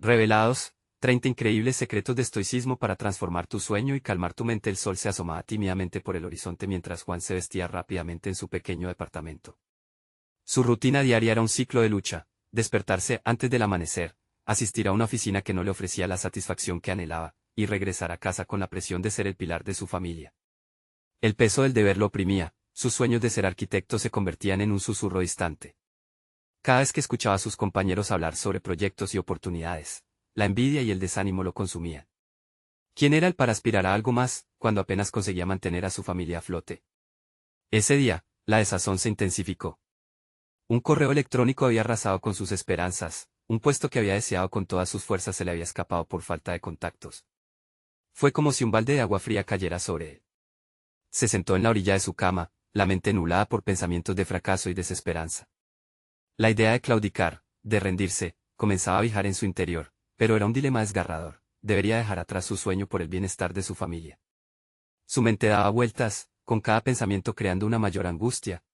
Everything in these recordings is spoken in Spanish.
Revelados, 30 increíbles secretos de estoicismo para transformar tu sueño y calmar tu mente. El sol se asomaba tímidamente por el horizonte mientras Juan se vestía rápidamente en su pequeño departamento. Su rutina diaria era un ciclo de lucha: despertarse antes del amanecer, asistir a una oficina que no le ofrecía la satisfacción que anhelaba, y regresar a casa con la presión de ser el pilar de su familia. El peso del deber lo oprimía, sus sueños de ser arquitecto se convertían en un susurro distante. Cada vez que escuchaba a sus compañeros hablar sobre proyectos y oportunidades, la envidia y el desánimo lo consumían. ¿Quién era él para aspirar a algo más, cuando apenas conseguía mantener a su familia a flote? Ese día, la desazón se intensificó. Un correo electrónico había arrasado con sus esperanzas, un puesto que había deseado con todas sus fuerzas se le había escapado por falta de contactos. Fue como si un balde de agua fría cayera sobre él. Se sentó en la orilla de su cama, la mente nublada por pensamientos de fracaso y desesperanza. La idea de claudicar, de rendirse, comenzaba a viajar en su interior, pero era un dilema desgarrador: debería dejar atrás su sueño por el bienestar de su familia. Su mente daba vueltas, con cada pensamiento creando una mayor angustia.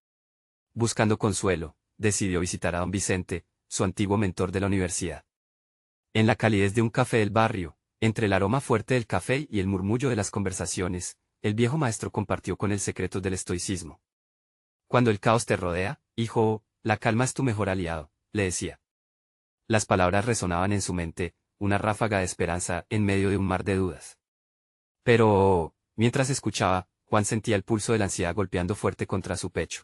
Buscando consuelo, decidió visitar a don Vicente, su antiguo mentor de la universidad. En la calidez de un café del barrio, entre el aroma fuerte del café y el murmullo de las conversaciones, el viejo maestro compartió con él secretos del estoicismo. Cuando el caos te rodea, hijo, la calma es tu mejor aliado, le decía. Las palabras resonaban en su mente, una ráfaga de esperanza en medio de un mar de dudas. Pero, mientras escuchaba, Juan sentía el pulso de la ansiedad golpeando fuerte contra su pecho.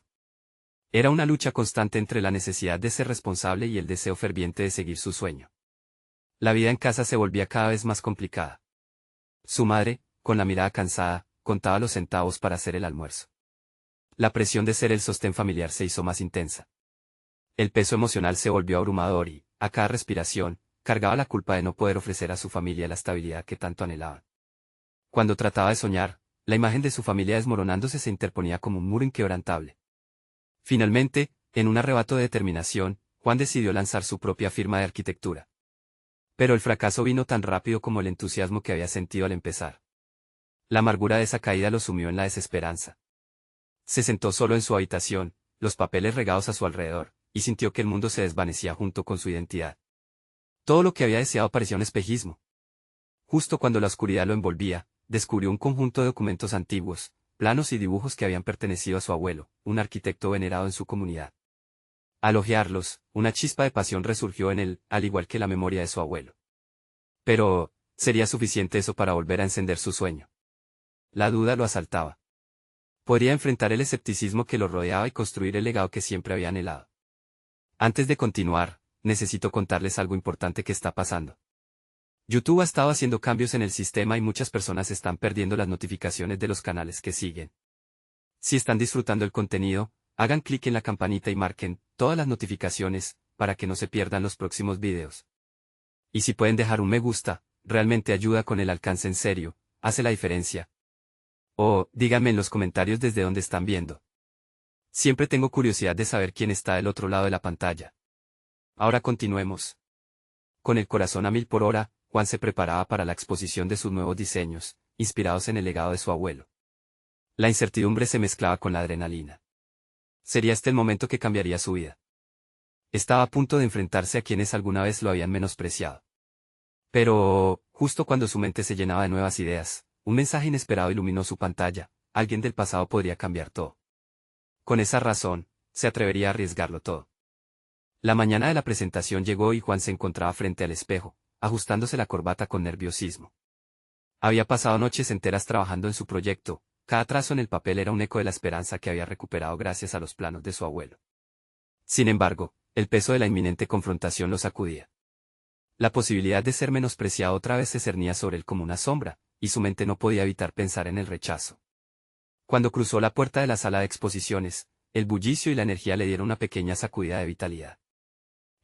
Era una lucha constante entre la necesidad de ser responsable y el deseo ferviente de seguir su sueño. La vida en casa se volvía cada vez más complicada. Su madre, con la mirada cansada, contaba los centavos para hacer el almuerzo. La presión de ser el sostén familiar se hizo más intensa. El peso emocional se volvió abrumador y, a cada respiración, cargaba la culpa de no poder ofrecer a su familia la estabilidad que tanto anhelaban. Cuando trataba de soñar, la imagen de su familia desmoronándose se interponía como un muro inquebrantable. Finalmente, en un arrebato de determinación, Juan decidió lanzar su propia firma de arquitectura. Pero el fracaso vino tan rápido como el entusiasmo que había sentido al empezar. La amargura de esa caída lo sumió en la desesperanza. Se sentó solo en su habitación, los papeles regados a su alrededor, y sintió que el mundo se desvanecía junto con su identidad. Todo lo que había deseado parecía un espejismo. Justo cuando la oscuridad lo envolvía, descubrió un conjunto de documentos antiguos, planos y dibujos que habían pertenecido a su abuelo, un arquitecto venerado en su comunidad. Al hojearlos, una chispa de pasión resurgió en él, al igual que la memoria de su abuelo. Pero, ¿sería suficiente eso para volver a encender su sueño? La duda lo asaltaba. Podría enfrentar el escepticismo que lo rodeaba y construir el legado que siempre había anhelado. Antes de continuar, necesito contarles algo importante que está pasando. YouTube ha estado haciendo cambios en el sistema y muchas personas están perdiendo las notificaciones de los canales que siguen. Si están disfrutando el contenido, hagan clic en la campanita y marquen todas las notificaciones, para que no se pierdan los próximos videos. Y si pueden dejar un me gusta, realmente ayuda con el alcance en serio, hace la diferencia. O, díganme en los comentarios desde dónde están viendo. Siempre tengo curiosidad de saber quién está del otro lado de la pantalla. Ahora continuemos. Con el corazón a 1000 por hora, Juan se preparaba para la exposición de sus nuevos diseños, inspirados en el legado de su abuelo. La incertidumbre se mezclaba con la adrenalina. ¿Sería este el momento que cambiaría su vida? Estaba a punto de enfrentarse a quienes alguna vez lo habían menospreciado. Pero, justo cuando su mente se llenaba de nuevas ideas, un mensaje inesperado iluminó su pantalla: alguien del pasado podría cambiar todo. Con esa razón, se atrevería a arriesgarlo todo. La mañana de la presentación llegó y Juan se encontraba frente al espejo, ajustándose la corbata con nerviosismo. Había pasado noches enteras trabajando en su proyecto, cada trazo en el papel era un eco de la esperanza que había recuperado gracias a los planos de su abuelo. Sin embargo, el peso de la inminente confrontación lo sacudía. La posibilidad de ser menospreciado otra vez se cernía sobre él como una sombra, y su mente no podía evitar pensar en el rechazo. Cuando cruzó la puerta de la sala de exposiciones, el bullicio y la energía le dieron una pequeña sacudida de vitalidad.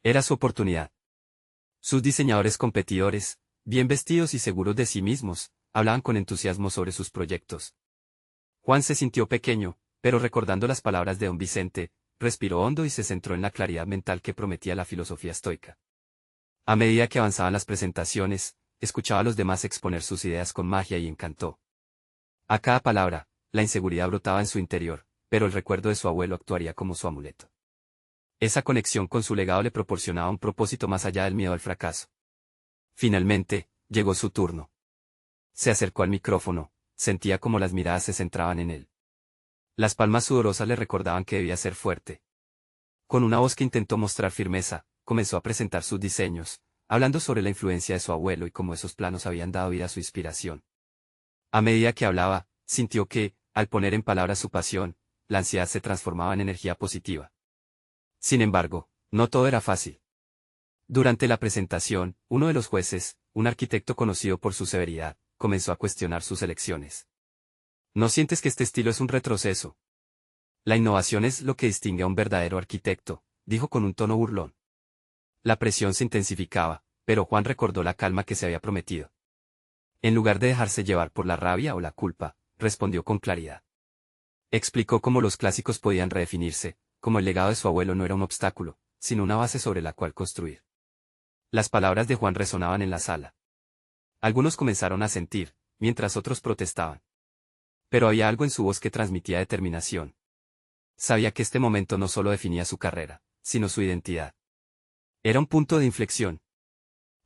Era su oportunidad. Sus diseñadores competidores, bien vestidos y seguros de sí mismos, hablaban con entusiasmo sobre sus proyectos. Juan se sintió pequeño, pero recordando las palabras de don Vicente, respiró hondo y se centró en la claridad mental que prometía la filosofía estoica. A medida que avanzaban las presentaciones, escuchaba a los demás exponer sus ideas con magia y encanto. A cada palabra, la inseguridad brotaba en su interior, pero el recuerdo de su abuelo actuaría como su amuleto. Esa conexión con su legado le proporcionaba un propósito más allá del miedo al fracaso. Finalmente, llegó su turno. Se acercó al micrófono, sentía como las miradas se centraban en él. Las palmas sudorosas le recordaban que debía ser fuerte. Con una voz que intentó mostrar firmeza, comenzó a presentar sus diseños, hablando sobre la influencia de su abuelo y cómo esos planos habían dado vida a su inspiración. A medida que hablaba, sintió que, al poner en palabras su pasión, la ansiedad se transformaba en energía positiva. Sin embargo, no todo era fácil. Durante la presentación, uno de los jueces, un arquitecto conocido por su severidad, comenzó a cuestionar sus elecciones. ¿No sientes que este estilo es un retroceso? La innovación es lo que distingue a un verdadero arquitecto, dijo con un tono burlón. La presión se intensificaba, pero Juan recordó la calma que se había prometido. En lugar de dejarse llevar por la rabia o la culpa, respondió con claridad. Explicó cómo los clásicos podían redefinirse, como el legado de su abuelo no era un obstáculo, sino una base sobre la cual construir. Las palabras de Juan resonaban en la sala. Algunos comenzaron a sentir, mientras otros protestaban. Pero había algo en su voz que transmitía determinación. Sabía que este momento no solo definía su carrera, sino su identidad. Era un punto de inflexión.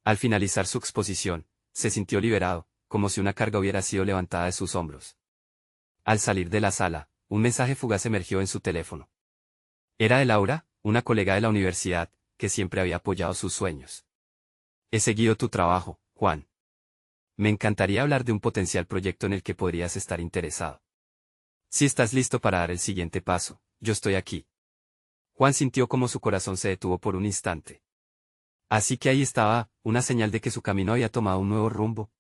Al finalizar su exposición, se sintió liberado, como si una carga hubiera sido levantada de sus hombros. Al salir de la sala, un mensaje fugaz emergió en su teléfono. Era de Laura, una colega de la universidad, que siempre había apoyado sus sueños. He seguido tu trabajo, Juan. Me encantaría hablar de un potencial proyecto en el que podrías estar interesado. Si estás listo para dar el siguiente paso, yo estoy aquí. Juan sintió como su corazón se detuvo por un instante. Así que ahí estaba, una señal de que su camino había tomado un nuevo rumbo.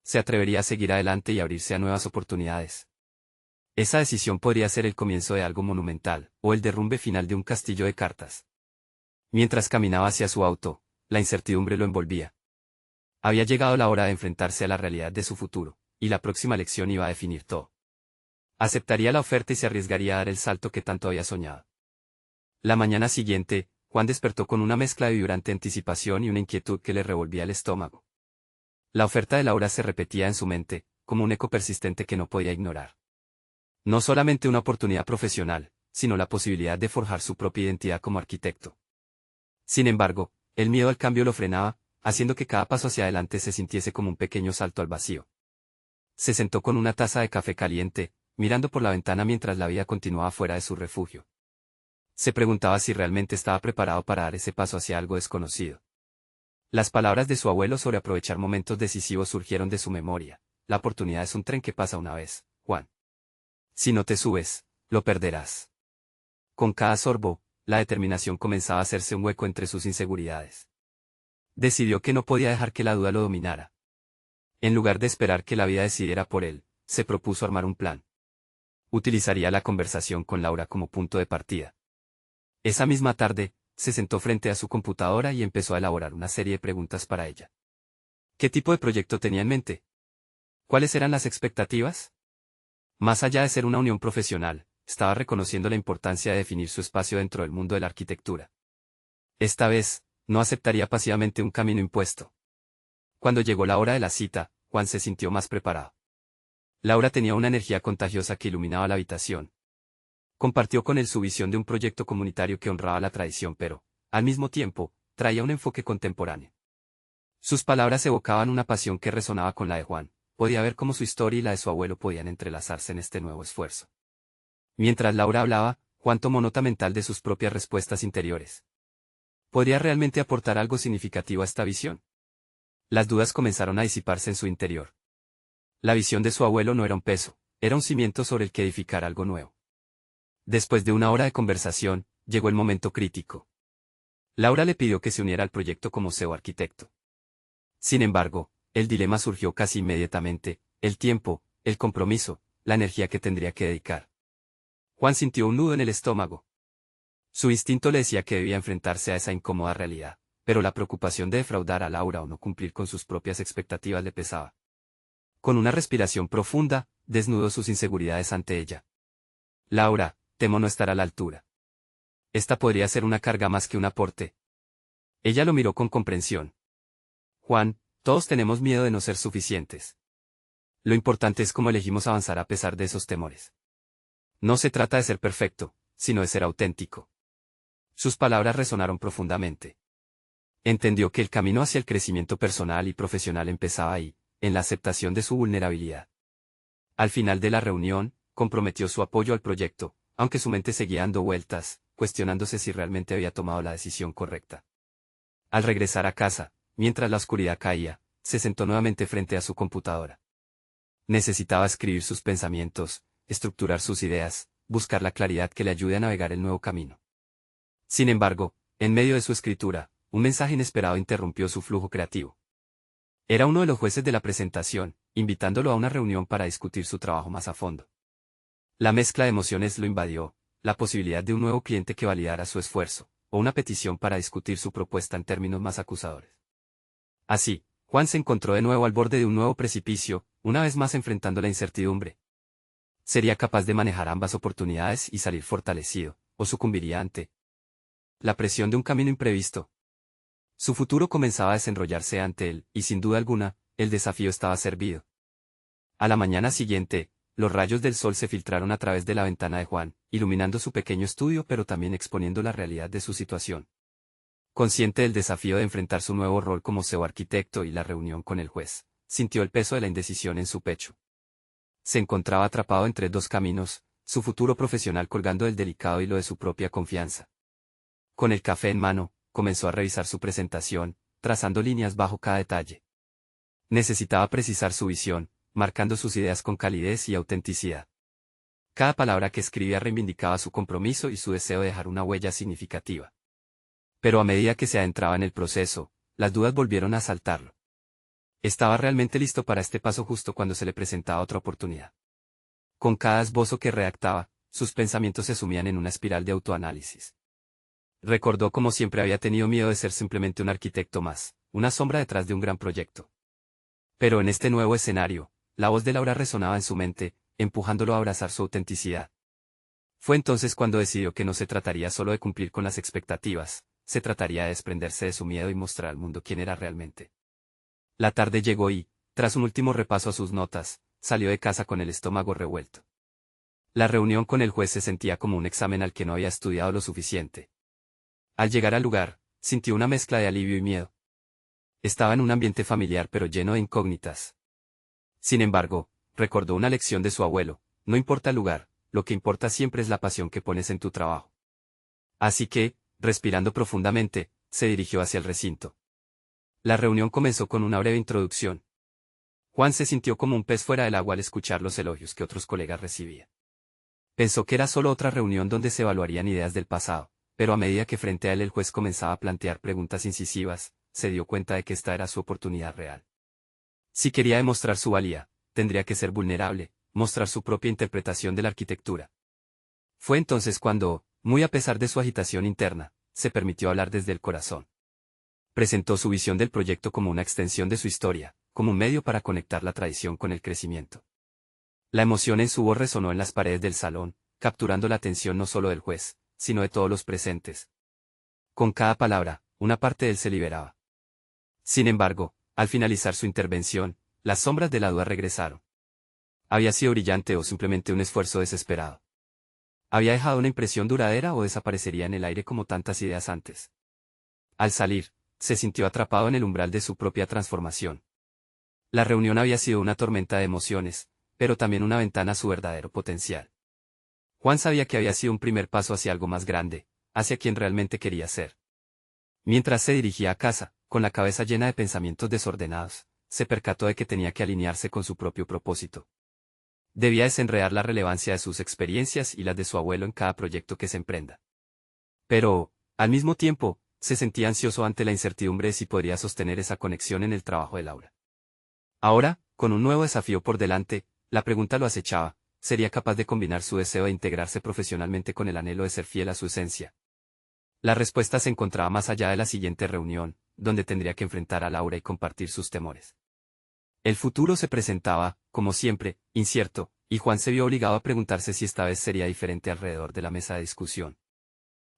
Se atrevería a seguir adelante y abrirse a nuevas oportunidades. Esa decisión podría ser el comienzo de algo monumental, o el derrumbe final de un castillo de cartas. Mientras caminaba hacia su auto, la incertidumbre lo envolvía. Había llegado la hora de enfrentarse a la realidad de su futuro, y la próxima lección iba a definir todo. Aceptaría la oferta y se arriesgaría a dar el salto que tanto había soñado. La mañana siguiente, Juan despertó con una mezcla de vibrante anticipación y una inquietud que le revolvía el estómago. La oferta de Laura se repetía en su mente, como un eco persistente que no podía ignorar. No solamente una oportunidad profesional, sino la posibilidad de forjar su propia identidad como arquitecto. Sin embargo, el miedo al cambio lo frenaba, haciendo que cada paso hacia adelante se sintiese como un pequeño salto al vacío. Se sentó con una taza de café caliente, mirando por la ventana mientras la vida continuaba fuera de su refugio. Se preguntaba si realmente estaba preparado para dar ese paso hacia algo desconocido. Las palabras de su abuelo sobre aprovechar momentos decisivos surgieron de su memoria. La oportunidad es un tren que pasa una vez, Juan. Si no te subes, lo perderás. Con cada sorbo, la determinación comenzaba a hacerse un hueco entre sus inseguridades. Decidió que no podía dejar que la duda lo dominara. En lugar de esperar que la vida decidiera por él, se propuso armar un plan. Utilizaría la conversación con Laura como punto de partida. Esa misma tarde, se sentó frente a su computadora y empezó a elaborar una serie de preguntas para ella. ¿Qué tipo de proyecto tenía en mente? ¿Cuáles eran las expectativas? Más allá de ser una unión profesional, estaba reconociendo la importancia de definir su espacio dentro del mundo de la arquitectura. Esta vez, no aceptaría pasivamente un camino impuesto. Cuando llegó la hora de la cita, Juan se sintió más preparado. Laura tenía una energía contagiosa que iluminaba la habitación. Compartió con él su visión de un proyecto comunitario que honraba la tradición pero, al mismo tiempo, traía un enfoque contemporáneo. Sus palabras evocaban una pasión que resonaba con la de Juan. Podía ver cómo su historia y la de su abuelo podían entrelazarse en este nuevo esfuerzo. Mientras Laura hablaba, Juan tomó nota mental de sus propias respuestas interiores. ¿Podría realmente aportar algo significativo a esta visión? Las dudas comenzaron a disiparse en su interior. La visión de su abuelo no era un peso, era un cimiento sobre el que edificar algo nuevo. Después de una hora de conversación, llegó el momento crítico. Laura le pidió que se uniera al proyecto como CEO arquitecto. Sin embargo, el dilema surgió casi inmediatamente: el tiempo, el compromiso, la energía que tendría que dedicar. Juan sintió un nudo en el estómago. Su instinto le decía que debía enfrentarse a esa incómoda realidad, pero la preocupación de defraudar a Laura o no cumplir con sus propias expectativas le pesaba. Con una respiración profunda, desnudó sus inseguridades ante ella. Laura, temo no estar a la altura. Esta podría ser una carga más que un aporte. Ella lo miró con comprensión. Juan, todos tenemos miedo de no ser suficientes. Lo importante es cómo elegimos avanzar a pesar de esos temores. No se trata de ser perfecto, sino de ser auténtico. Sus palabras resonaron profundamente. Entendió que el camino hacia el crecimiento personal y profesional empezaba ahí, en la aceptación de su vulnerabilidad. Al final de la reunión, comprometió su apoyo al proyecto, aunque su mente seguía dando vueltas, cuestionándose si realmente había tomado la decisión correcta. Al regresar a casa, mientras la oscuridad caía, se sentó nuevamente frente a su computadora. Necesitaba escribir sus pensamientos, estructurar sus ideas, buscar la claridad que le ayude a navegar el nuevo camino. Sin embargo, en medio de su escritura, un mensaje inesperado interrumpió su flujo creativo. Era uno de los jueces de la presentación, invitándolo a una reunión para discutir su trabajo más a fondo. La mezcla de emociones lo invadió, la posibilidad de un nuevo cliente que validara su esfuerzo, o una petición para discutir su propuesta en términos más acusadores. Así, Juan se encontró de nuevo al borde de un nuevo precipicio, una vez más enfrentando la incertidumbre. ¿Sería capaz de manejar ambas oportunidades y salir fortalecido, o sucumbiría ante la presión de un camino imprevisto? Su futuro comenzaba a desenrollarse ante él, y sin duda alguna, el desafío estaba servido. A la mañana siguiente, los rayos del sol se filtraron a través de la ventana de Juan, iluminando su pequeño estudio pero también exponiendo la realidad de su situación. Consciente del desafío de enfrentar su nuevo rol como CEO arquitecto y la reunión con el juez, sintió el peso de la indecisión en su pecho. Se encontraba atrapado entre dos caminos, su futuro profesional colgando del delicado hilo de su propia confianza. Con el café en mano, comenzó a revisar su presentación, trazando líneas bajo cada detalle. Necesitaba precisar su visión, marcando sus ideas con calidez y autenticidad. Cada palabra que escribía reivindicaba su compromiso y su deseo de dejar una huella significativa. Pero a medida que se adentraba en el proceso, las dudas volvieron a asaltarlo. Estaba realmente listo para este paso justo cuando se le presentaba otra oportunidad. Con cada esbozo que redactaba, sus pensamientos se sumían en una espiral de autoanálisis. Recordó cómo siempre había tenido miedo de ser simplemente un arquitecto más, una sombra detrás de un gran proyecto. Pero en este nuevo escenario, la voz de Laura resonaba en su mente, empujándolo a abrazar su autenticidad. Fue entonces cuando decidió que no se trataría solo de cumplir con las expectativas, se trataría de desprenderse de su miedo y mostrar al mundo quién era realmente. La tarde llegó y, tras un último repaso a sus notas, salió de casa con el estómago revuelto. La reunión con el juez se sentía como un examen al que no había estudiado lo suficiente. Al llegar al lugar, sintió una mezcla de alivio y miedo. Estaba en un ambiente familiar pero lleno de incógnitas. Sin embargo, recordó una lección de su abuelo: no importa el lugar, lo que importa siempre es la pasión que pones en tu trabajo. Así que, respirando profundamente, se dirigió hacia el recinto. La reunión comenzó con una breve introducción. Juan se sintió como un pez fuera del agua al escuchar los elogios que otros colegas recibían. Pensó que era solo otra reunión donde se evaluarían ideas del pasado, pero a medida que frente a él el juez comenzaba a plantear preguntas incisivas, se dio cuenta de que esta era su oportunidad real. Si quería demostrar su valía, tendría que ser vulnerable, mostrar su propia interpretación de la arquitectura. Fue entonces cuando, muy a pesar de su agitación interna, se permitió hablar desde el corazón. Presentó su visión del proyecto como una extensión de su historia, como un medio para conectar la tradición con el crecimiento. La emoción en su voz resonó en las paredes del salón, capturando la atención no solo del juez, sino de todos los presentes. Con cada palabra, una parte de él se liberaba. Sin embargo, al finalizar su intervención, las sombras de la duda regresaron. ¿Había sido brillante o simplemente un esfuerzo desesperado? ¿Había dejado una impresión duradera o desaparecería en el aire como tantas ideas antes? Al salir, se sintió atrapado en el umbral de su propia transformación. La reunión había sido una tormenta de emociones, pero también una ventana a su verdadero potencial. Juan sabía que había sido un primer paso hacia algo más grande, hacia quien realmente quería ser. Mientras se dirigía a casa, con la cabeza llena de pensamientos desordenados, se percató de que tenía que alinearse con su propio propósito. Debía desenredar la relevancia de sus experiencias y las de su abuelo en cada proyecto que se emprenda. Pero, al mismo tiempo, se sentía ansioso ante la incertidumbre de si podría sostener esa conexión en el trabajo de Laura. Ahora, con un nuevo desafío por delante, la pregunta lo acechaba: ¿sería capaz de combinar su deseo de integrarse profesionalmente con el anhelo de ser fiel a su esencia? La respuesta se encontraba más allá de la siguiente reunión, donde tendría que enfrentar a Laura y compartir sus temores. El futuro se presentaba, como siempre, incierto, y Juan se vio obligado a preguntarse si esta vez sería diferente alrededor de la mesa de discusión.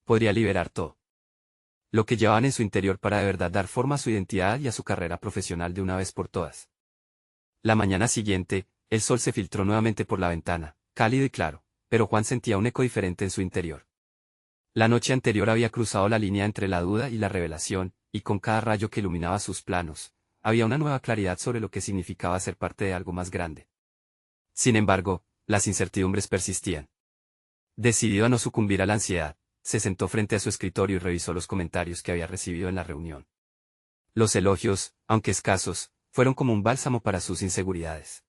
¿Podría liberar todo lo que llevaban en su interior para de verdad dar forma a su identidad y a su carrera profesional de una vez por todas? La mañana siguiente, el sol se filtró nuevamente por la ventana, cálido y claro, pero Juan sentía un eco diferente en su interior. La noche anterior había cruzado la línea entre la duda y la revelación, y con cada rayo que iluminaba sus planos, había una nueva claridad sobre lo que significaba ser parte de algo más grande. Sin embargo, las incertidumbres persistían. Decidido a no sucumbir a la ansiedad, se sentó frente a su escritorio y revisó los comentarios que había recibido en la reunión. Los elogios, aunque escasos, fueron como un bálsamo para sus inseguridades.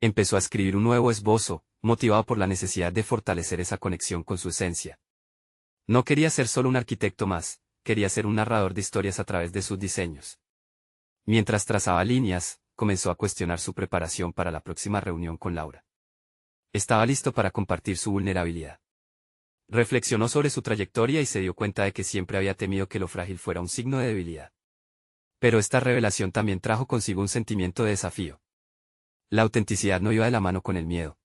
Empezó a escribir un nuevo esbozo, motivado por la necesidad de fortalecer esa conexión con su esencia. No quería ser solo un arquitecto más, quería ser un narrador de historias a través de sus diseños. Mientras trazaba líneas, comenzó a cuestionar su preparación para la próxima reunión con Laura. Estaba listo para compartir su vulnerabilidad. Reflexionó sobre su trayectoria y se dio cuenta de que siempre había temido que lo frágil fuera un signo de debilidad. Pero esta revelación también trajo consigo un sentimiento de desafío. La autenticidad no iba de la mano con el miedo.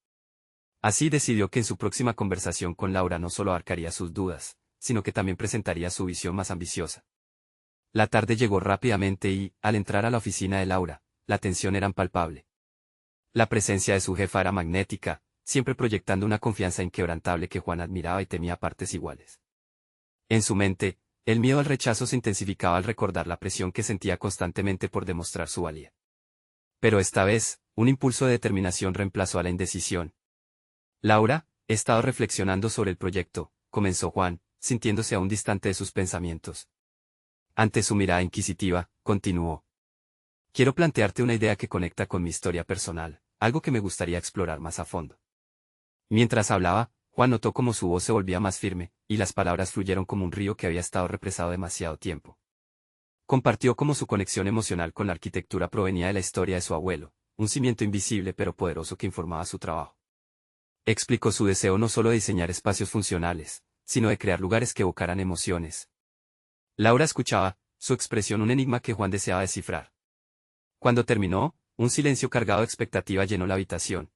Así decidió que en su próxima conversación con Laura no solo abarcaría sus dudas, sino que también presentaría su visión más ambiciosa. La tarde llegó rápidamente y, al entrar a la oficina de Laura, la tensión era palpable. La presencia de su jefa era magnética, siempre proyectando una confianza inquebrantable que Juan admiraba y temía a partes iguales. En su mente, el miedo al rechazo se intensificaba al recordar la presión que sentía constantemente por demostrar su valía. Pero esta vez, un impulso de determinación reemplazó a la indecisión. Laura, he estado reflexionando sobre el proyecto, comenzó Juan, sintiéndose aún distante de sus pensamientos. Ante su mirada inquisitiva, continuó. Quiero plantearte una idea que conecta con mi historia personal, algo que me gustaría explorar más a fondo. Mientras hablaba, Juan notó cómo su voz se volvía más firme, y las palabras fluyeron como un río que había estado represado demasiado tiempo. Compartió cómo su conexión emocional con la arquitectura provenía de la historia de su abuelo, un cimiento invisible pero poderoso que informaba su trabajo. Explicó su deseo no solo de diseñar espacios funcionales, sino de crear lugares que evocaran emociones. Laura escuchaba, su expresión un enigma que Juan deseaba descifrar. Cuando terminó, un silencio cargado de expectativa llenó la habitación.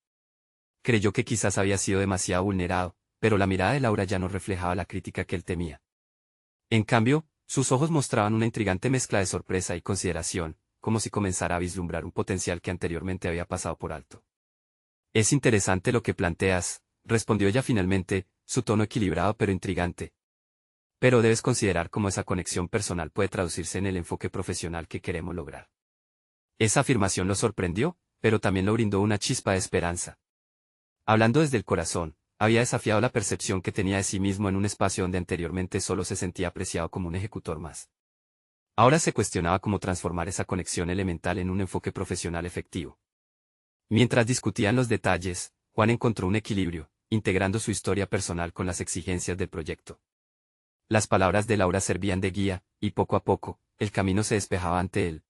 Creyó que quizás había sido demasiado vulnerado, pero la mirada de Laura ya no reflejaba la crítica que él temía. En cambio, sus ojos mostraban una intrigante mezcla de sorpresa y consideración, como si comenzara a vislumbrar un potencial que anteriormente había pasado por alto. Es interesante lo que planteas, respondió ella finalmente, su tono equilibrado pero intrigante. Pero debes considerar cómo esa conexión personal puede traducirse en el enfoque profesional que queremos lograr. Esa afirmación lo sorprendió, pero también lo brindó una chispa de esperanza. Hablando desde el corazón, había desafiado la percepción que tenía de sí mismo en un espacio donde anteriormente solo se sentía apreciado como un ejecutor más. Ahora se cuestionaba cómo transformar esa conexión elemental en un enfoque profesional efectivo. Mientras discutían los detalles, Juan encontró un equilibrio, integrando su historia personal con las exigencias del proyecto. Las palabras de Laura servían de guía, y poco a poco, el camino se despejaba ante él.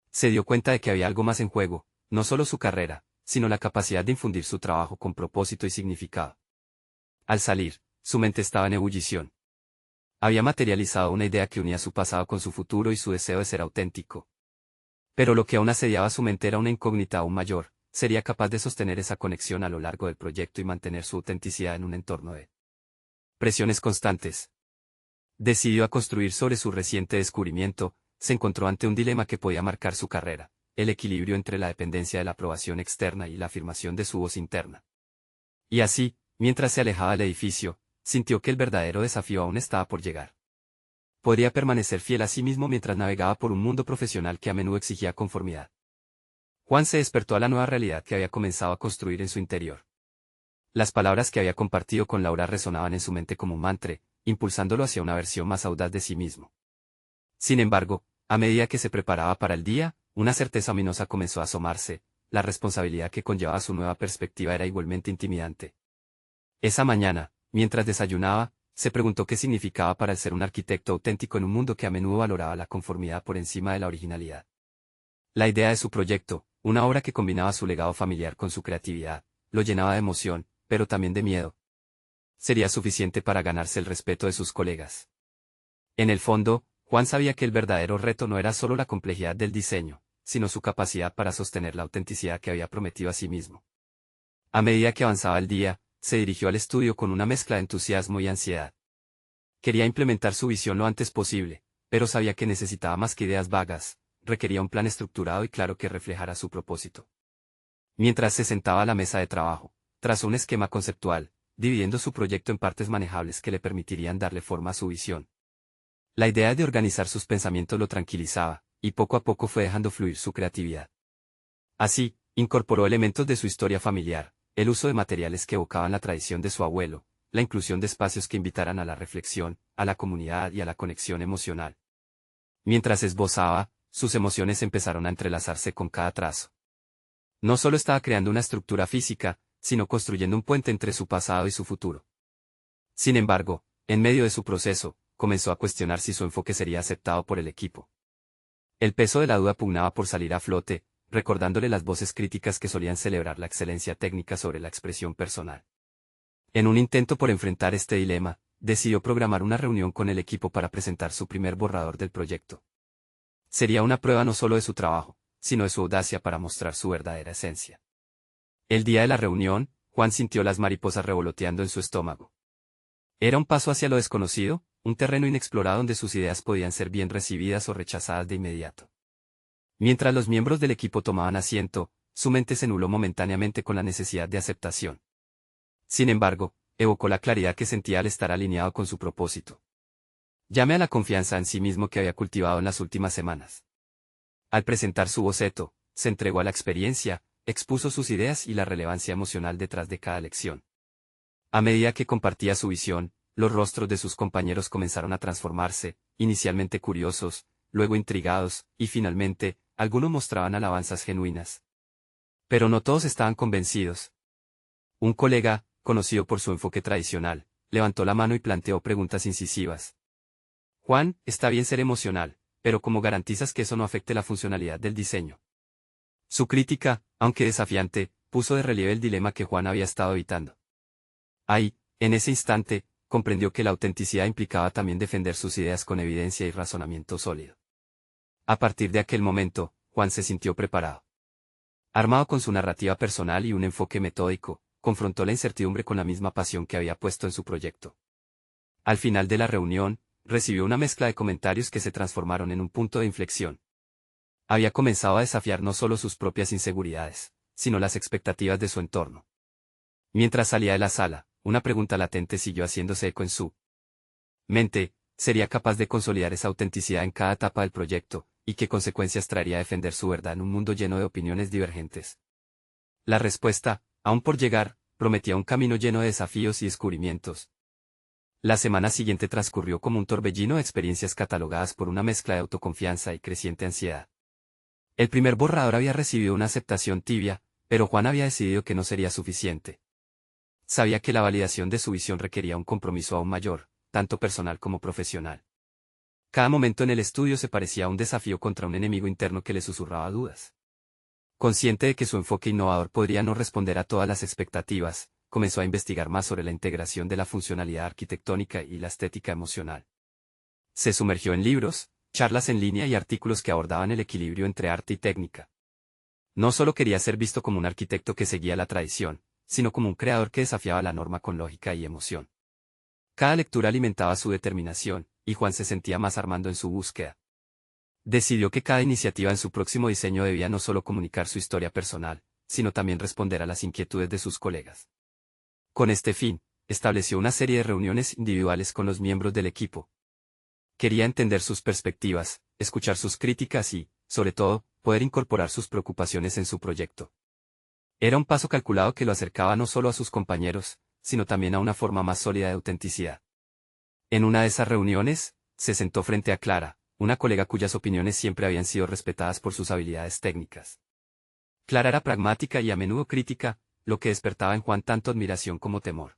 Se dio cuenta de que había algo más en juego, no solo su carrera, sino la capacidad de infundir su trabajo con propósito y significado. Al salir, su mente estaba en ebullición. Había materializado una idea que unía su pasado con su futuro y su deseo de ser auténtico. Pero lo que aún asediaba su mente era una incógnita aún mayor: ¿sería capaz de sostener esa conexión a lo largo del proyecto y mantener su autenticidad en un entorno de presiones constantes? Decidió a construir sobre su reciente descubrimiento, se encontró ante un dilema que podía marcar su carrera: el equilibrio entre la dependencia de la aprobación externa y la afirmación de su voz interna. Y así, mientras se alejaba del edificio, sintió que el verdadero desafío aún estaba por llegar. Podría permanecer fiel a sí mismo mientras navegaba por un mundo profesional que a menudo exigía conformidad. Juan se despertó a la nueva realidad que había comenzado a construir en su interior. Las palabras que había compartido con Laura resonaban en su mente como un mantra, impulsándolo hacia una versión más audaz de sí mismo. Sin embargo, a medida que se preparaba para el día, una certeza ominosa comenzó a asomarse: la responsabilidad que conllevaba su nueva perspectiva era igualmente intimidante. Esa mañana, mientras desayunaba, se preguntó qué significaba para él ser un arquitecto auténtico en un mundo que a menudo valoraba la conformidad por encima de la originalidad. La idea de su proyecto, una obra que combinaba su legado familiar con su creatividad, lo llenaba de emoción, pero también de miedo. ¿Sería suficiente para ganarse el respeto de sus colegas? En el fondo, Juan sabía que el verdadero reto no era solo la complejidad del diseño, sino su capacidad para sostener la autenticidad que había prometido a sí mismo. A medida que avanzaba el día, se dirigió al estudio con una mezcla de entusiasmo y ansiedad. Quería implementar su visión lo antes posible, pero sabía que necesitaba más que ideas vagas: requería un plan estructurado y claro que reflejara su propósito. Mientras se sentaba a la mesa de trabajo, trazó un esquema conceptual, dividiendo su proyecto en partes manejables que le permitirían darle forma a su visión. La idea de organizar sus pensamientos lo tranquilizaba, y poco a poco fue dejando fluir su creatividad. Así, incorporó elementos de su historia familiar, el uso de materiales que evocaban la tradición de su abuelo, la inclusión de espacios que invitaran a la reflexión, a la comunidad y a la conexión emocional. Mientras esbozaba, sus emociones empezaron a entrelazarse con cada trazo. No solo estaba creando una estructura física, sino construyendo un puente entre su pasado y su futuro. Sin embargo, en medio de su proceso, comenzó a cuestionar si su enfoque sería aceptado por el equipo. El peso de la duda pugnaba por salir a flote, recordándole las voces críticas que solían celebrar la excelencia técnica sobre la expresión personal. En un intento por enfrentar este dilema, decidió programar una reunión con el equipo para presentar su primer borrador del proyecto. Sería una prueba no solo de su trabajo, sino de su audacia para mostrar su verdadera esencia. El día de la reunión, Juan sintió las mariposas revoloteando en su estómago. Era un paso hacia lo desconocido, un terreno inexplorado donde sus ideas podían ser bien recibidas o rechazadas de inmediato. Mientras los miembros del equipo tomaban asiento, su mente se nubló momentáneamente con la necesidad de aceptación. Sin embargo, evocó la claridad que sentía al estar alineado con su propósito. Llame a la confianza en sí mismo que había cultivado en las últimas semanas. Al presentar su boceto, se entregó a la experiencia, expuso sus ideas y la relevancia emocional detrás de cada lección. A medida que compartía su visión, los rostros de sus compañeros comenzaron a transformarse, inicialmente curiosos, luego intrigados, y finalmente, algunos mostraban alabanzas genuinas. Pero no todos estaban convencidos. Un colega, conocido por su enfoque tradicional, levantó la mano y planteó preguntas incisivas. Juan, está bien ser emocional, pero ¿cómo garantizas que eso no afecte la funcionalidad del diseño? Su crítica, aunque desafiante, puso de relieve el dilema que Juan había estado evitando. Ahí, en ese instante, comprendió que la autenticidad implicaba también defender sus ideas con evidencia y razonamiento sólido. A partir de aquel momento, Juan se sintió preparado. Armado con su narrativa personal y un enfoque metódico, confrontó la incertidumbre con la misma pasión que había puesto en su proyecto. Al final de la reunión, recibió una mezcla de comentarios que se transformaron en un punto de inflexión. Había comenzado a desafiar no solo sus propias inseguridades, sino las expectativas de su entorno. Mientras salía de la sala, una pregunta latente siguió haciéndose eco en su mente: ¿sería capaz de consolidar esa autenticidad en cada etapa del proyecto, y qué consecuencias traería defender su verdad en un mundo lleno de opiniones divergentes? La respuesta, aún por llegar, prometía un camino lleno de desafíos y descubrimientos. La semana siguiente transcurrió como un torbellino de experiencias catalogadas por una mezcla de autoconfianza y creciente ansiedad. El primer borrador había recibido una aceptación tibia, pero Juan había decidido que no sería suficiente. Sabía que la validación de su visión requería un compromiso aún mayor, tanto personal como profesional. Cada momento en el estudio se parecía a un desafío contra un enemigo interno que le susurraba dudas. Consciente de que su enfoque innovador podría no responder a todas las expectativas, comenzó a investigar más sobre la integración de la funcionalidad arquitectónica y la estética emocional. Se sumergió en libros, charlas en línea y artículos que abordaban el equilibrio entre arte y técnica. No solo quería ser visto como un arquitecto que seguía la tradición, sino como un creador que desafiaba la norma con lógica y emoción. Cada lectura alimentaba su determinación, y Juan se sentía más armado en su búsqueda. Decidió que cada iniciativa en su próximo diseño debía no solo comunicar su historia personal, sino también responder a las inquietudes de sus colegas. Con este fin, estableció una serie de reuniones individuales con los miembros del equipo. Quería entender sus perspectivas, escuchar sus críticas y, sobre todo, poder incorporar sus preocupaciones en su proyecto. Era un paso calculado que lo acercaba no solo a sus compañeros, sino también a una forma más sólida de autenticidad. En una de esas reuniones, se sentó frente a Clara, una colega cuyas opiniones siempre habían sido respetadas por sus habilidades técnicas. Clara era pragmática y a menudo crítica, lo que despertaba en Juan tanto admiración como temor.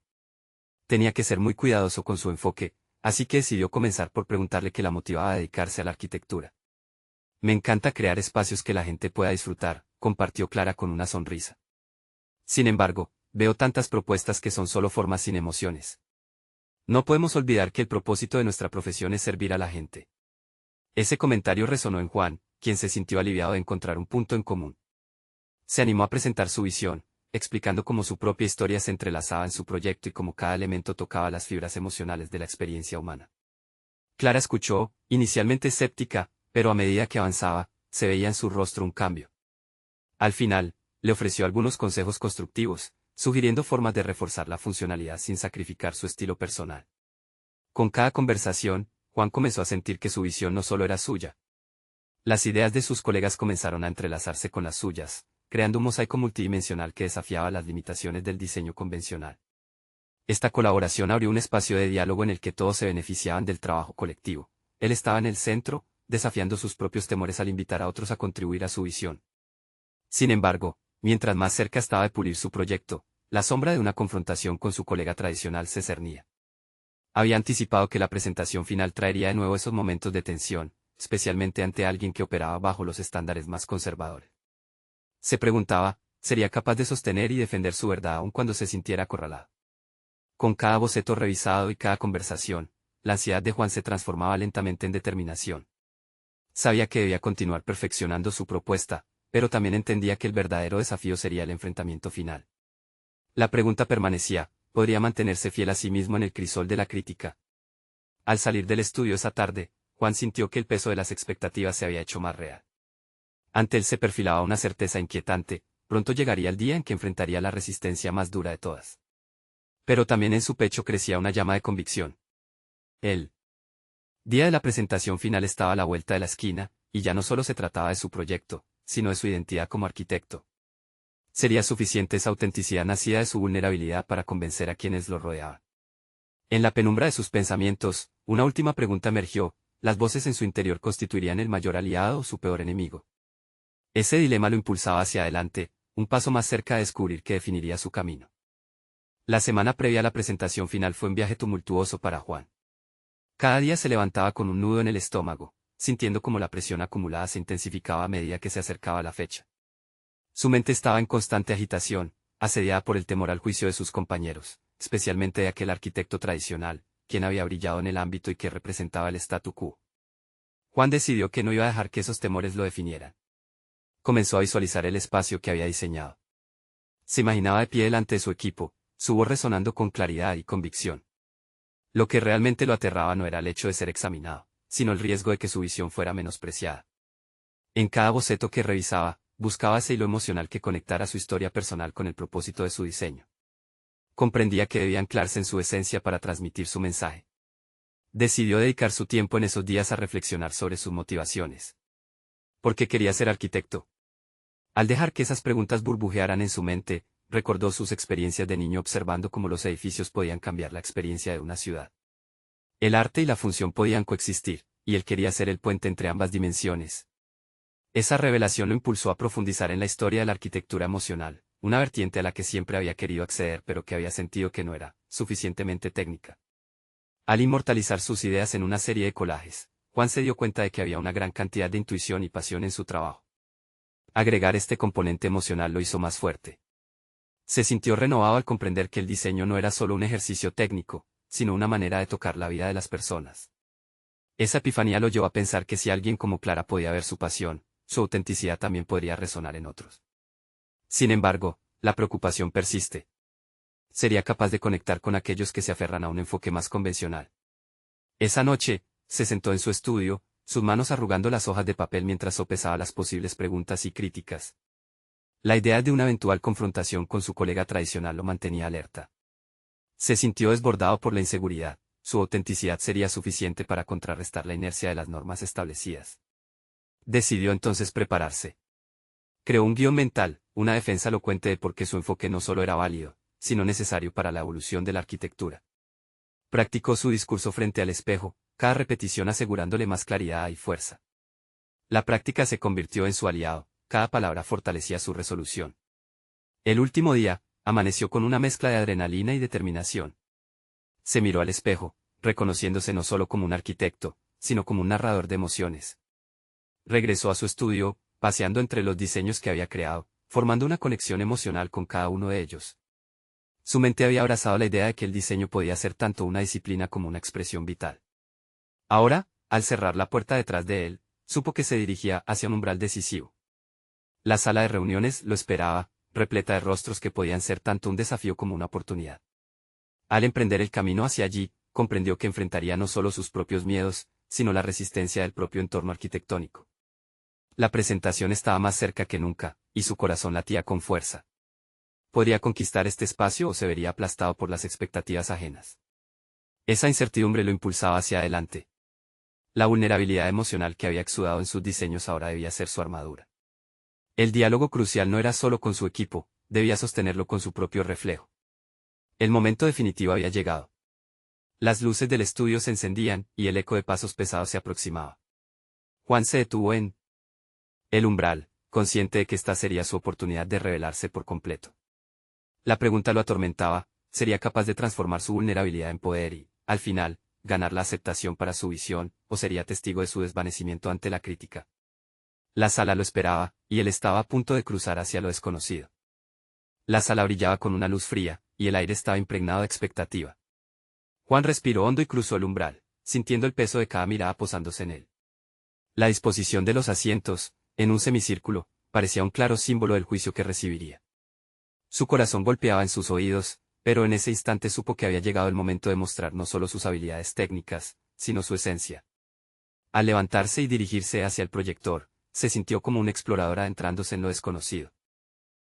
Tenía que ser muy cuidadoso con su enfoque, así que decidió comenzar por preguntarle qué la motivaba a dedicarse a la arquitectura. Me encanta crear espacios que la gente pueda disfrutar, compartió Clara con una sonrisa. Sin embargo, veo tantas propuestas que son solo formas sin emociones. No podemos olvidar que el propósito de nuestra profesión es servir a la gente. Ese comentario resonó en Juan, quien se sintió aliviado de encontrar un punto en común. Se animó a presentar su visión, explicando cómo su propia historia se entrelazaba en su proyecto y cómo cada elemento tocaba las fibras emocionales de la experiencia humana. Clara escuchó, inicialmente escéptica, pero a medida que avanzaba, se veía en su rostro un cambio. Al final, le ofreció algunos consejos constructivos, sugiriendo formas de reforzar la funcionalidad sin sacrificar su estilo personal. Con cada conversación, Juan comenzó a sentir que su visión no solo era suya. Las ideas de sus colegas comenzaron a entrelazarse con las suyas, creando un mosaico multidimensional que desafiaba las limitaciones del diseño convencional. Esta colaboración abrió un espacio de diálogo en el que todos se beneficiaban del trabajo colectivo. Él estaba en el centro, desafiando sus propios temores al invitar a otros a contribuir a su visión. Sin embargo, mientras más cerca estaba de pulir su proyecto, la sombra de una confrontación con su colega tradicional se cernía. Había anticipado que la presentación final traería de nuevo esos momentos de tensión, especialmente ante alguien que operaba bajo los estándares más conservadores. Se preguntaba, ¿sería capaz de sostener y defender su verdad aun cuando se sintiera acorralado? Con cada boceto revisado y cada conversación, la ansiedad de Juan se transformaba lentamente en determinación. Sabía que debía continuar perfeccionando su propuesta, pero también entendía que el verdadero desafío sería el enfrentamiento final. La pregunta permanecía, ¿podría mantenerse fiel a sí mismo en el crisol de la crítica? Al salir del estudio esa tarde, Juan sintió que el peso de las expectativas se había hecho más real. Ante él se perfilaba una certeza inquietante, pronto llegaría el día en que enfrentaría la resistencia más dura de todas. Pero también en su pecho crecía una llama de convicción. El día de la presentación final estaba a la vuelta de la esquina, y ya no solo se trataba de su proyecto, sino de su identidad como arquitecto. Sería suficiente esa autenticidad nacida de su vulnerabilidad para convencer a quienes lo rodeaban. En la penumbra de sus pensamientos, una última pregunta emergió: ¿las voces en su interior constituirían el mayor aliado o su peor enemigo? Ese dilema lo impulsaba hacia adelante, un paso más cerca de descubrir qué definiría su camino. La semana previa a la presentación final fue un viaje tumultuoso para Juan. Cada día se levantaba con un nudo en el estómago, sintiendo como la presión acumulada se intensificaba a medida que se acercaba la fecha. Su mente estaba en constante agitación, asediada por el temor al juicio de sus compañeros, especialmente de aquel arquitecto tradicional, quien había brillado en el ámbito y que representaba el statu quo. Juan decidió que no iba a dejar que esos temores lo definieran. Comenzó a visualizar el espacio que había diseñado. Se imaginaba de pie delante de su equipo, su voz resonando con claridad y convicción. Lo que realmente lo aterraba no era el hecho de ser examinado, sino el riesgo de que su visión fuera menospreciada. En cada boceto que revisaba, buscaba ese hilo emocional que conectara su historia personal con el propósito de su diseño. Comprendía que debía anclarse en su esencia para transmitir su mensaje. Decidió dedicar su tiempo en esos días a reflexionar sobre sus motivaciones. ¿Por qué quería ser arquitecto? Al dejar que esas preguntas burbujearan en su mente, recordó sus experiencias de niño observando cómo los edificios podían cambiar la experiencia de una ciudad. El arte y la función podían coexistir, y él quería ser el puente entre ambas dimensiones. Esa revelación lo impulsó a profundizar en la historia de la arquitectura emocional, una vertiente a la que siempre había querido acceder pero que había sentido que no era suficientemente técnica. Al inmortalizar sus ideas en una serie de collages, Juan se dio cuenta de que había una gran cantidad de intuición y pasión en su trabajo. Agregar este componente emocional lo hizo más fuerte. Se sintió renovado al comprender que el diseño no era solo un ejercicio técnico, sino una manera de tocar la vida de las personas. Esa epifanía lo llevó a pensar que si alguien como Clara podía ver su pasión, su autenticidad también podría resonar en otros. Sin embargo, la preocupación persiste. ¿Sería capaz de conectar con aquellos que se aferran a un enfoque más convencional? Esa noche, se sentó en su estudio, sus manos arrugando las hojas de papel mientras sopesaba las posibles preguntas y críticas. La idea de una eventual confrontación con su colega tradicional lo mantenía alerta. Se sintió desbordado por la inseguridad, su autenticidad sería suficiente para contrarrestar la inercia de las normas establecidas. Decidió entonces prepararse. Creó un guión mental, una defensa elocuente de por qué su enfoque no solo era válido, sino necesario para la evolución de la arquitectura. Practicó su discurso frente al espejo, cada repetición asegurándole más claridad y fuerza. La práctica se convirtió en su aliado, cada palabra fortalecía su resolución. El último día, amaneció con una mezcla de adrenalina y determinación. Se miró al espejo, reconociéndose no solo como un arquitecto, sino como un narrador de emociones. Regresó a su estudio, paseando entre los diseños que había creado, formando una conexión emocional con cada uno de ellos. Su mente había abrazado la idea de que el diseño podía ser tanto una disciplina como una expresión vital. Ahora, al cerrar la puerta detrás de él, supo que se dirigía hacia un umbral decisivo. La sala de reuniones lo esperaba, repleta de rostros que podían ser tanto un desafío como una oportunidad. Al emprender el camino hacia allí, comprendió que enfrentaría no solo sus propios miedos, sino la resistencia del propio entorno arquitectónico. La presentación estaba más cerca que nunca, y su corazón latía con fuerza. ¿Podría conquistar este espacio o se vería aplastado por las expectativas ajenas? Esa incertidumbre lo impulsaba hacia adelante. La vulnerabilidad emocional que había exudado en sus diseños ahora debía ser su armadura. El diálogo crucial no era solo con su equipo, debía sostenerlo con su propio reflejo. El momento definitivo había llegado. Las luces del estudio se encendían, y el eco de pasos pesados se aproximaba. Juan se detuvo en el umbral, consciente de que esta sería su oportunidad de revelarse por completo. La pregunta lo atormentaba, ¿sería capaz de transformar su vulnerabilidad en poder y, al final, ganar la aceptación para su visión, o sería testigo de su desvanecimiento ante la crítica? La sala lo esperaba, y él estaba a punto de cruzar hacia lo desconocido. La sala brillaba con una luz fría, y el aire estaba impregnado de expectativa. Juan respiró hondo y cruzó el umbral, sintiendo el peso de cada mirada posándose en él. La disposición de los asientos, en un semicírculo, parecía un claro símbolo del juicio que recibiría. Su corazón golpeaba en sus oídos, pero en ese instante supo que había llegado el momento de mostrar no solo sus habilidades técnicas, sino su esencia. Al levantarse y dirigirse hacia el proyector, se sintió como un explorador adentrándose en lo desconocido.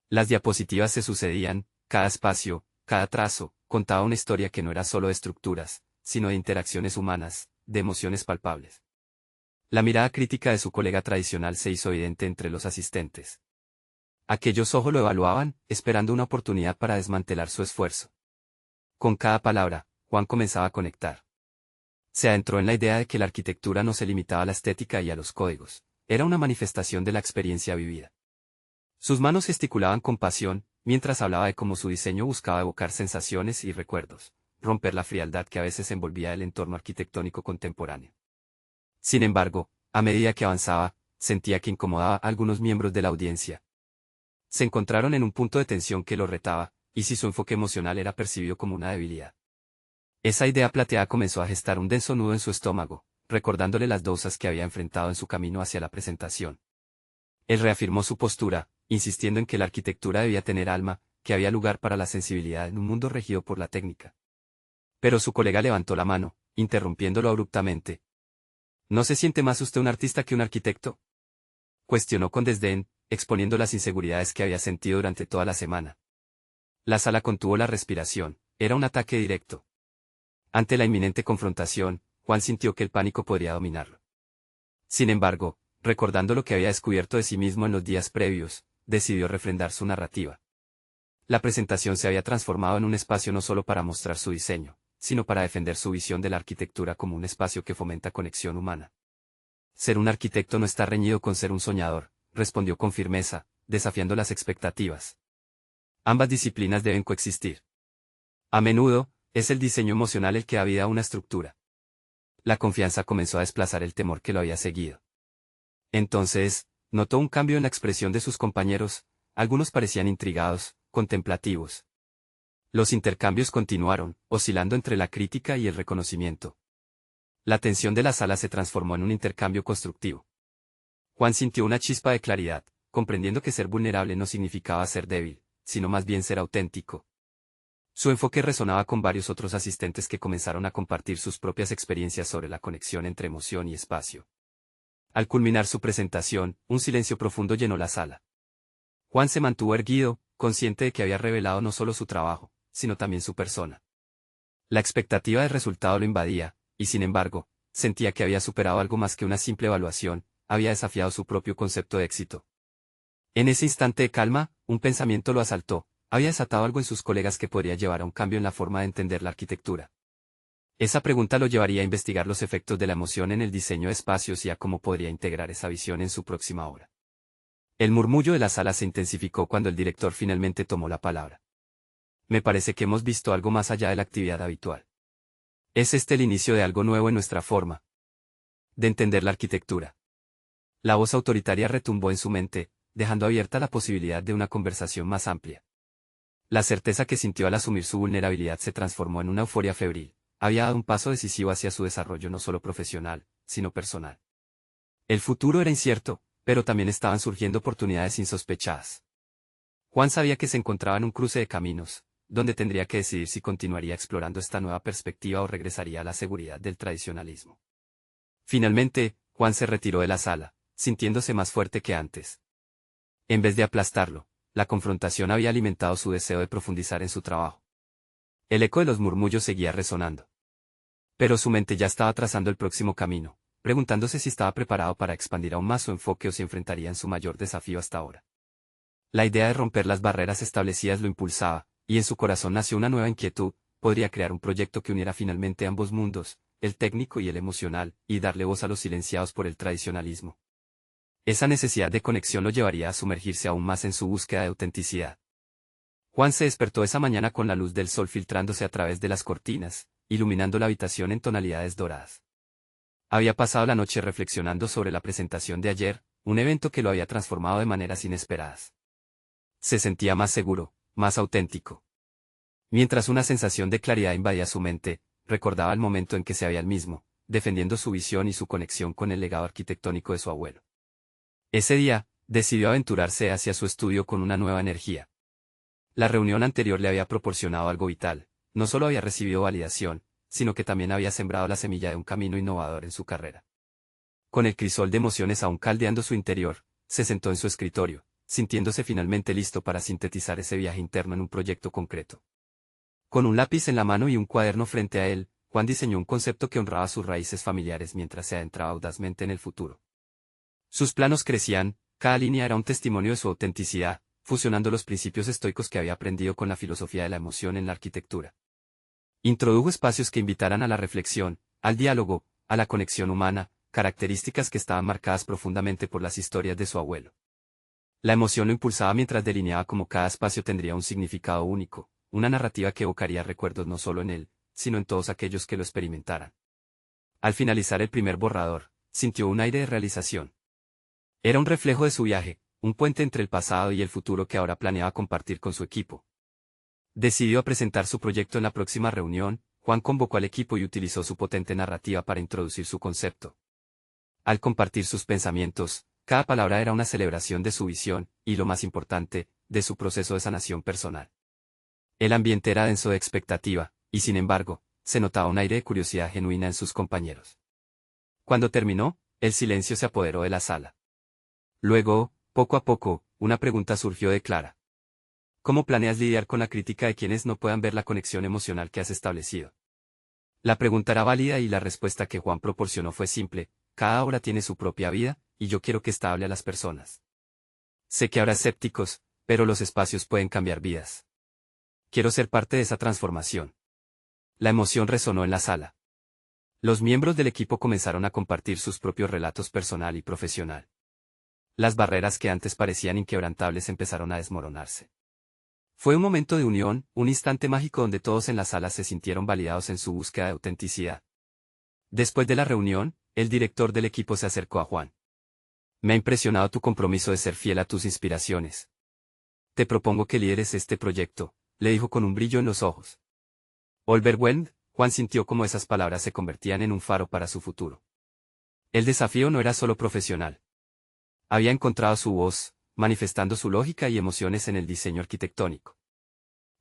Las diapositivas se sucedían, cada espacio, cada trazo, contaba una historia que no era solo de estructuras, sino de interacciones humanas, de emociones palpables. La mirada crítica de su colega tradicional se hizo evidente entre los asistentes. Aquellos ojos lo evaluaban, esperando una oportunidad para desmantelar su esfuerzo. Con cada palabra, Juan comenzaba a conectar. Se adentró en la idea de que la arquitectura no se limitaba a la estética y a los códigos, era una manifestación de la experiencia vivida. Sus manos gesticulaban con pasión, mientras hablaba de cómo su diseño buscaba evocar sensaciones y recuerdos, romper la frialdad que a veces envolvía el entorno arquitectónico contemporáneo. Sin embargo, a medida que avanzaba, sentía que incomodaba a algunos miembros de la audiencia. Se encontraron en un punto de tensión que lo retaba, y si su enfoque emocional era percibido como una debilidad. Esa idea plateada comenzó a gestar un denso nudo en su estómago, recordándole las dosas que había enfrentado en su camino hacia la presentación. Él reafirmó su postura, insistiendo en que la arquitectura debía tener alma, que había lugar para la sensibilidad en un mundo regido por la técnica. Pero su colega levantó la mano, interrumpiéndolo abruptamente. ¿No se siente más usted un artista que un arquitecto?, cuestionó con desdén, exponiendo las inseguridades que había sentido durante toda la semana. La sala contuvo la respiración, era un ataque directo. Ante la inminente confrontación, Juan sintió que el pánico podría dominarlo. Sin embargo, recordando lo que había descubierto de sí mismo en los días previos, decidió refrendar su narrativa. La presentación se había transformado en un espacio no solo para mostrar su diseño, sino para defender su visión de la arquitectura como un espacio que fomenta conexión humana. Ser un arquitecto no está reñido con ser un soñador, respondió con firmeza, desafiando las expectativas. Ambas disciplinas deben coexistir. A menudo, es el diseño emocional el que da vida a una estructura. La confianza comenzó a desplazar el temor que lo había seguido. Entonces, notó un cambio en la expresión de sus compañeros, algunos parecían intrigados, contemplativos. Los intercambios continuaron, oscilando entre la crítica y el reconocimiento. La tensión de la sala se transformó en un intercambio constructivo. Juan sintió una chispa de claridad, comprendiendo que ser vulnerable no significaba ser débil, sino más bien ser auténtico. Su enfoque resonaba con varios otros asistentes que comenzaron a compartir sus propias experiencias sobre la conexión entre emoción y espacio. Al culminar su presentación, un silencio profundo llenó la sala. Juan se mantuvo erguido, consciente de que había revelado no solo su trabajo, sino también su persona. La expectativa de resultado lo invadía, y sin embargo, sentía que había superado algo más que una simple evaluación, había desafiado su propio concepto de éxito. En ese instante de calma, un pensamiento lo asaltó, había desatado algo en sus colegas que podría llevar a un cambio en la forma de entender la arquitectura. Esa pregunta lo llevaría a investigar los efectos de la emoción en el diseño de espacios y a cómo podría integrar esa visión en su próxima obra. El murmullo de la sala se intensificó cuando el director finalmente tomó la palabra. Me parece que hemos visto algo más allá de la actividad habitual. ¿Es este el inicio de algo nuevo en nuestra forma de entender la arquitectura? La voz autoritaria retumbó en su mente, dejando abierta la posibilidad de una conversación más amplia. La certeza que sintió al asumir su vulnerabilidad se transformó en una euforia febril. Había dado un paso decisivo hacia su desarrollo no solo profesional, sino personal. El futuro era incierto, pero también estaban surgiendo oportunidades insospechadas. Juan sabía que se encontraba en un cruce de caminos, donde tendría que decidir si continuaría explorando esta nueva perspectiva o regresaría a la seguridad del tradicionalismo. Finalmente, Juan se retiró de la sala, sintiéndose más fuerte que antes. En vez de aplastarlo, la confrontación había alimentado su deseo de profundizar en su trabajo. El eco de los murmullos seguía resonando. Pero su mente ya estaba trazando el próximo camino, preguntándose si estaba preparado para expandir aún más su enfoque o si enfrentaría en su mayor desafío hasta ahora. La idea de romper las barreras establecidas lo impulsaba, y en su corazón nació una nueva inquietud: podría crear un proyecto que uniera finalmente ambos mundos, el técnico y el emocional, y darle voz a los silenciados por el tradicionalismo. Esa necesidad de conexión lo llevaría a sumergirse aún más en su búsqueda de autenticidad. Juan se despertó esa mañana con la luz del sol filtrándose a través de las cortinas, iluminando la habitación en tonalidades doradas. Había pasado la noche reflexionando sobre la presentación de ayer, un evento que lo había transformado de maneras inesperadas. Se sentía más seguro, más auténtico. Mientras una sensación de claridad invadía su mente, recordaba el momento en que se había él mismo, defendiendo su visión y su conexión con el legado arquitectónico de su abuelo. Ese día, decidió aventurarse hacia su estudio con una nueva energía. La reunión anterior le había proporcionado algo vital: no solo había recibido validación, sino que también había sembrado la semilla de un camino innovador en su carrera. Con el crisol de emociones aún caldeando su interior, se sentó en su escritorio, sintiéndose finalmente listo para sintetizar ese viaje interno en un proyecto concreto. Con un lápiz en la mano y un cuaderno frente a él, Juan diseñó un concepto que honraba sus raíces familiares mientras se adentraba audazmente en el futuro. Sus planos crecían, cada línea era un testimonio de su autenticidad, fusionando los principios estoicos que había aprendido con la filosofía de la emoción en la arquitectura. Introdujo espacios que invitaran a la reflexión, al diálogo, a la conexión humana, características que estaban marcadas profundamente por las historias de su abuelo. La emoción lo impulsaba mientras delineaba cómo cada espacio tendría un significado único, una narrativa que evocaría recuerdos no solo en él, sino en todos aquellos que lo experimentaran. Al finalizar el primer borrador, sintió un aire de realización. Era un reflejo de su viaje, un puente entre el pasado y el futuro que ahora planeaba compartir con su equipo. Decidió presentar su proyecto en la próxima reunión. Juan convocó al equipo y utilizó su potente narrativa para introducir su concepto. Al compartir sus pensamientos, cada palabra era una celebración de su visión, y lo más importante, de su proceso de sanación personal. El ambiente era denso de expectativa, y sin embargo, se notaba un aire de curiosidad genuina en sus compañeros. Cuando terminó, el silencio se apoderó de la sala. Luego, poco a poco, una pregunta surgió de Clara. ¿Cómo planeas lidiar con la crítica de quienes no puedan ver la conexión emocional que has establecido? La pregunta era válida y la respuesta que Juan proporcionó fue simple: cada obra tiene su propia vida, y yo quiero que ésta hable a las personas. Sé que habrá escépticos, pero los espacios pueden cambiar vidas. Quiero ser parte de esa transformación. La emoción resonó en la sala. Los miembros del equipo comenzaron a compartir sus propios relatos personal y profesional. Las barreras que antes parecían inquebrantables empezaron a desmoronarse. Fue un momento de unión, un instante mágico donde todos en la sala se sintieron validados en su búsqueda de autenticidad. Después de la reunión, el director del equipo se acercó a Juan. Me ha impresionado tu compromiso de ser fiel a tus inspiraciones. Te propongo que lideres este proyecto, le dijo con un brillo en los ojos. Overwhelmed, Juan sintió cómo esas palabras se convertían en un faro para su futuro. El desafío no era solo profesional. Había encontrado su voz, manifestando su lógica y emociones en el diseño arquitectónico.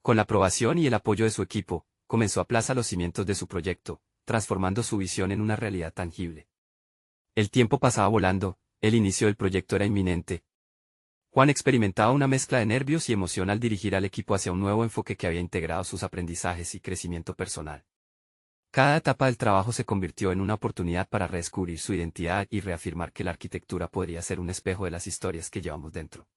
Con la aprobación y el apoyo de su equipo, comenzó a aplazar los cimientos de su proyecto, transformando su visión en una realidad tangible. El tiempo pasaba volando, el inicio del proyecto era inminente. Juan experimentaba una mezcla de nervios y emoción al dirigir al equipo hacia un nuevo enfoque que había integrado sus aprendizajes y crecimiento personal. Cada etapa del trabajo se convirtió en una oportunidad para redescubrir su identidad y reafirmar que la arquitectura podría ser un espejo de las historias que llevamos dentro.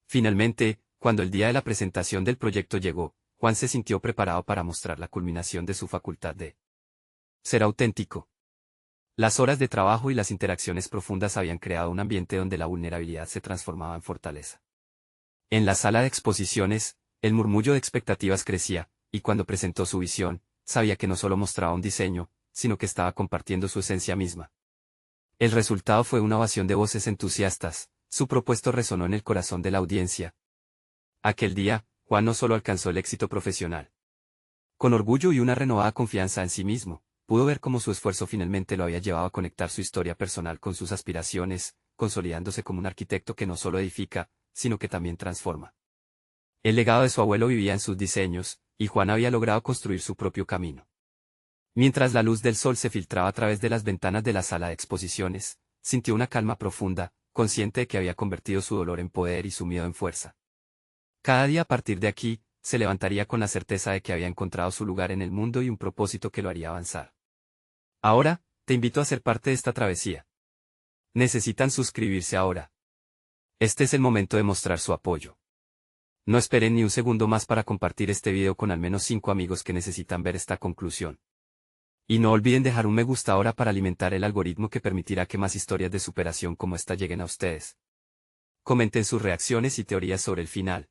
Finalmente, cuando el día de la presentación del proyecto llegó, Juan se sintió preparado para mostrar la culminación de su facultad de ser auténtico. Las horas de trabajo y las interacciones profundas habían creado un ambiente donde la vulnerabilidad se transformaba en fortaleza. En la sala de exposiciones, el murmullo de expectativas crecía, y cuando presentó su visión, sabía que no solo mostraba un diseño, sino que estaba compartiendo su esencia misma. El resultado fue una ovación de voces entusiastas. Su propuesto resonó en el corazón de la audiencia. Aquel día, Juan no solo alcanzó el éxito profesional. Con orgullo y una renovada confianza en sí mismo, pudo ver cómo su esfuerzo finalmente lo había llevado a conectar su historia personal con sus aspiraciones, consolidándose como un arquitecto que no solo edifica, sino que también transforma. El legado de su abuelo vivía en sus diseños, y Juan había logrado construir su propio camino. Mientras la luz del sol se filtraba a través de las ventanas de la sala de exposiciones, sintió una calma profunda, consciente de que había convertido su dolor en poder y su miedo en fuerza. Cada día a partir de aquí, se levantaría con la certeza de que había encontrado su lugar en el mundo y un propósito que lo haría avanzar. Ahora, Te invito a ser parte de esta travesía. Necesitan suscribirse ahora. Este es el momento de mostrar su apoyo. No esperen ni un segundo más para compartir este video con al menos 5 amigos que necesitan ver esta conclusión. Y no olviden dejar un me gusta ahora para alimentar el algoritmo que permitirá que más historias de superación como esta lleguen a ustedes. Comenten sus reacciones y teorías sobre el final.